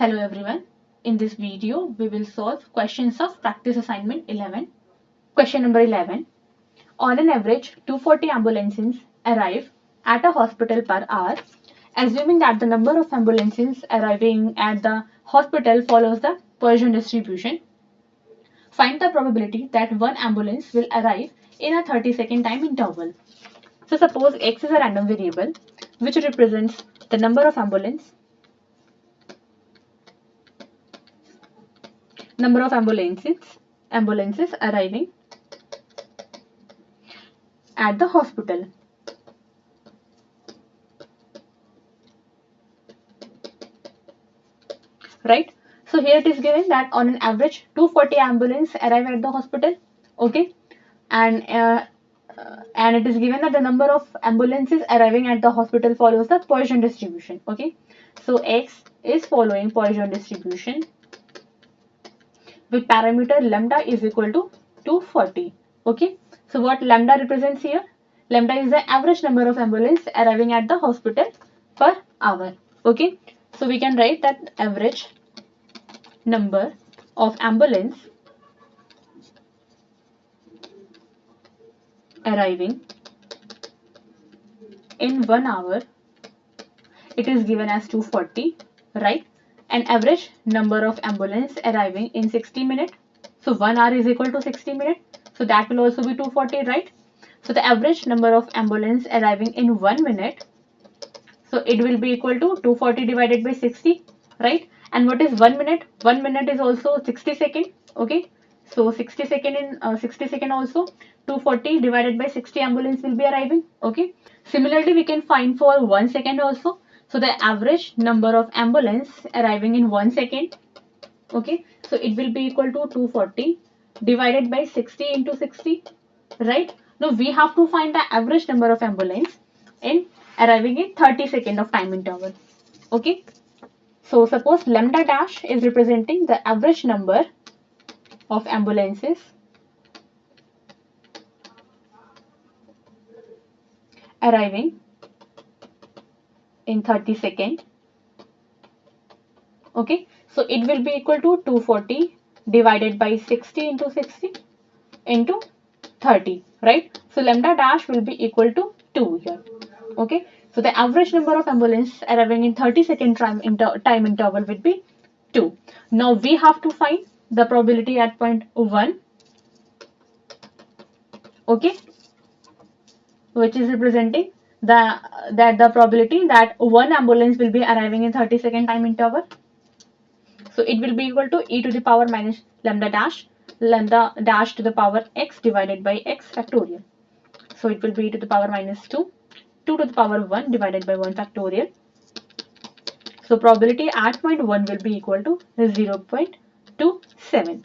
Hello everyone. In this video, we will solve questions of practice assignment 11. Question number 11. On an average, 240 ambulances arrive at a hospital per hour. Assuming that the number of ambulances arriving at the hospital follows the Poisson distribution, find the probability that one ambulance will arrive in a 30-second time interval. So suppose X is a random variable which represents the number of ambulances arriving at the hospital. Right? So here it is given that on an average 240 ambulances arrive at the hospital. Okay, and it is given that the number of ambulances arriving at the hospital follows the Poisson distribution. Okay, so X is following Poisson distribution with parameter lambda is equal to 240. Okay, so what lambda represents here? Lambda is the average number of ambulances arriving at the hospital per hour. Okay, so we can write that average number of ambulance arriving in 1 hour, it is given as 240, right? And average number of ambulance arriving in 60 minutes. So 1 hour is equal to 60 minutes. So that will also be 240, right? So the average number of ambulance arriving in 1 minute. So it will be equal to 240 divided by 60, right? And what is 1 minute? 1 minute is also 60 seconds. Okay. So 60 second in 60 second also 240 divided by 60 ambulance will be arriving. Okay. Similarly, we can find for 1 second also. So the average number of ambulance arriving in 1 second. Okay. So it will be equal to 240 divided by 60 into 60. Right. Now we have to find the average number of ambulance in arriving in 30 second of time interval. Okay. So suppose lambda dash is representing the average number of ambulances arriving in 30 seconds. Okay, so it will be equal to 240 divided by 60 into 60 into 30, right? So lambda dash will be equal to 2 here. Okay, so the average number of ambulance arriving in 30-second time interval will be 2. Now we have to find the probability at point 1. Okay, which is representing the probability that one ambulance will be arriving in 30-second time interval. So it will be equal to e to the power minus lambda dash to the power x divided by x factorial. So it will be e to the power minus 2 to the power 1 divided by 1 factorial. So probability at point 1 will be equal to 0.27.